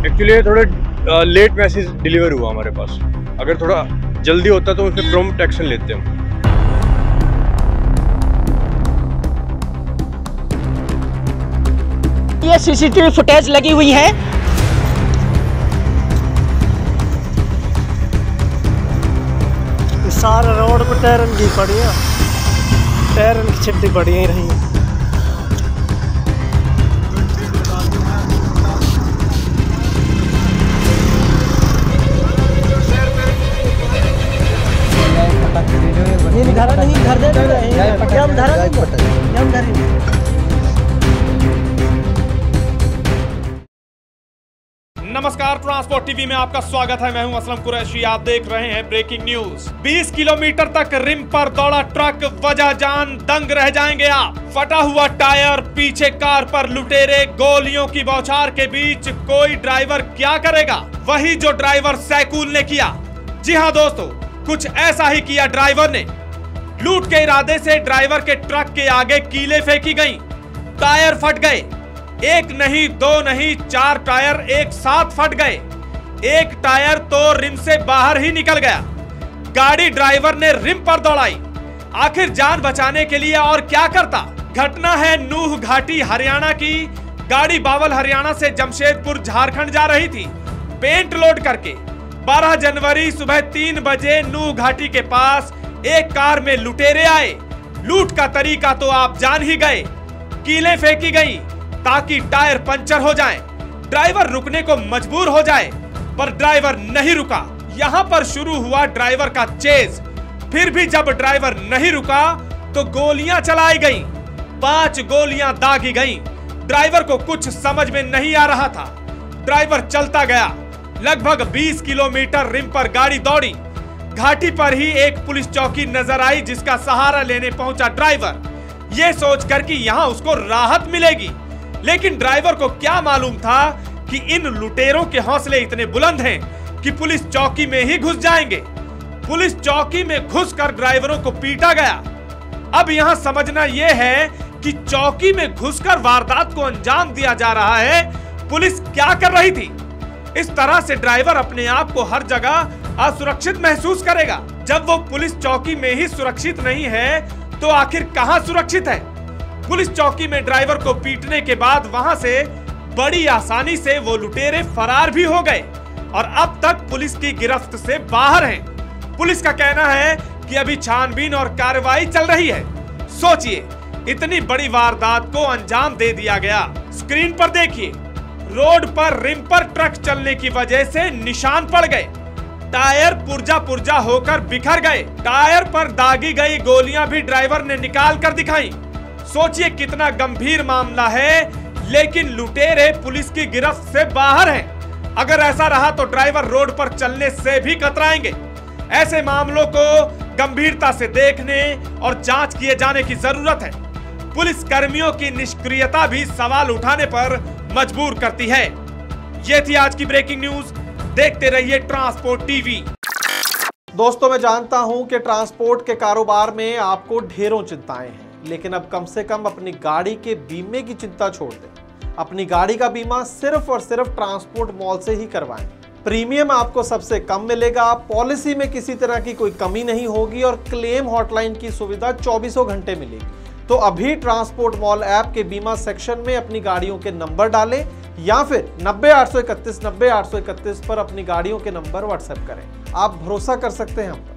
Actually थोड़ा late message deliver हुआ हमारे पास। अगर थोड़ा जल्दी होता तो उस पर प्रॉम्प्ट एक्शन लेते हम। ये सीसीटीवी फुटेज लगी हुई है। सारा रोड पर टैरन की पड़ी है, टैरन की छिट्टी पड़ी ही रही है। धरा नहीं, धर दे, हम धरा नमस्कार, ट्रांसपोर्ट टीवी में आपका स्वागत है। मैं हूं असलम कुरैशी। आप देख रहे हैं ब्रेकिंग न्यूज। 20 किलोमीटर तक रिम पर दौड़ा ट्रक, वजह जान दंग रह जाएंगे आप। फटा हुआ टायर, पीछे कार पर लुटेरे, गोलियों की बौछार के बीच कोई ड्राइवर क्या करेगा? वही जो ड्राइवर सैकूल ने किया। जी हाँ दोस्तों, कुछ ऐसा ही किया ड्राइवर ने। लूट के इरादे से ड्राइवर के ट्रक के आगे कीलें फेंकी गई, टायर फट गए। एक नहीं, दो नहीं, 4 टायर एक साथ फट गए। एक टायर तो रिम से बाहर ही निकल गया। गाड़ी ड्राइवर ने रिम पर दौड़ाई। आखिर जान बचाने के लिए और क्या करता? घटना है नूह घाटी हरियाणा की। गाड़ी बावल हरियाणा से जमशेदपुर झारखंड जा रही थी पेंट लोड करके। 12 जनवरी सुबह 3 बजे नूह घाटी के पास एक कार में लुटेरे आए। लूट का तरीका तो आप जान ही गए। कीलें फेंकी गई ताकि टायर पंचर हो जाए, ड्राइवर रुकने को मजबूर हो जाए, पर ड्राइवर नहीं रुका। यहां पर शुरू हुआ ड्राइवर का चेज। फिर भी जब ड्राइवर नहीं रुका तो गोलियां चलाई गईं। 5 गोलियां दागी गईं। ड्राइवर को कुछ समझ में नहीं आ रहा था। ड्राइवर चलता गया। लगभग 20 किलोमीटर रिम पर गाड़ी दौड़ी। घाटी पर ही एक पुलिस चौकी नजर आई, जिसका सहारा लेने पहुंचा ड्राइवर, यह सोचकर कि यहां उसको राहत मिलेगी। लेकिन ड्राइवर को क्या मालूम था कि इन लुटेरों के हौसले इतने बुलंद हैं कि पुलिस चौकी में ही घुस जाएंगे। पुलिस चौकी में घुसकर ड्राइवरों को पीटा गया। अब यहां समझना यह है कि चौकी में घुसकर वारदात को अंजाम दिया जा रहा है। पुलिस क्या कर रही थी? इस तरह से ड्राइवर अपने आप को हर जगह असुरक्षित महसूस करेगा। जब वो पुलिस चौकी में ही सुरक्षित नहीं है तो आखिर कहां सुरक्षित है? पुलिस चौकी में ड्राइवर को पीटने के बाद वहां से बड़ी आसानी से वो लुटेरे फरार भी हो गए और अब तक पुलिस की गिरफ्त से बाहर हैं। पुलिस का कहना है कि अभी छानबीन और कार्रवाई चल रही है। सोचिए, इतनी बड़ी वारदात को अंजाम दे दिया गया। स्क्रीन पर देखिए, रोड पर रिम पर ट्रक चलने की वजह से निशान पड़ गए। टायर पुर्जा पुर्जा होकर बिखर गए। टायर पर दागी गई गोलियां भी ड्राइवर ने निकाल कर दिखाई। सोचिए कितना गंभीर मामला है, लेकिन लुटेरे पुलिस की गिरफ्त से बाहर हैं। अगर ऐसा रहा तो ड्राइवर रोड पर चलने से भी कतराएंगे। ऐसे मामलों को गंभीरता से देखने और जांच किए जाने की जरूरत है। पुलिस कर्मियों की निष्क्रियता भी सवाल उठाने पर मजबूर करती है। ये थी आज की ब्रेकिंग न्यूज। देखते रहिए ट्रांसपोर्ट टीवी। दोस्तों, मैं जानता हूं कि ट्रांसपोर्ट के कारोबार में आपको ढेरों चिंताएं हैं, लेकिन अब कम से कम अपनी गाड़ी के बीमे की चिंता छोड़ दें। अपनी गाड़ी का बीमा सिर्फ और सिर्फ ट्रांसपोर्ट मॉल से ही करवाएं। प्रीमियम आपको सबसे कम मिलेगा, पॉलिसी में किसी तरह की कोई कमी नहीं होगी और क्लेम हॉटलाइन की सुविधा 24 घंटे मिलेगी। तो अभी ट्रांसपोर्ट मॉल ऐप के बीमा सेक्शन में अपनी गाड़ियों के नंबर डालें या फिर 90 831 90 831 पर अपनी गाड़ियों के नंबर व्हाट्सएप करें। आप भरोसा कर सकते हैं हम पर।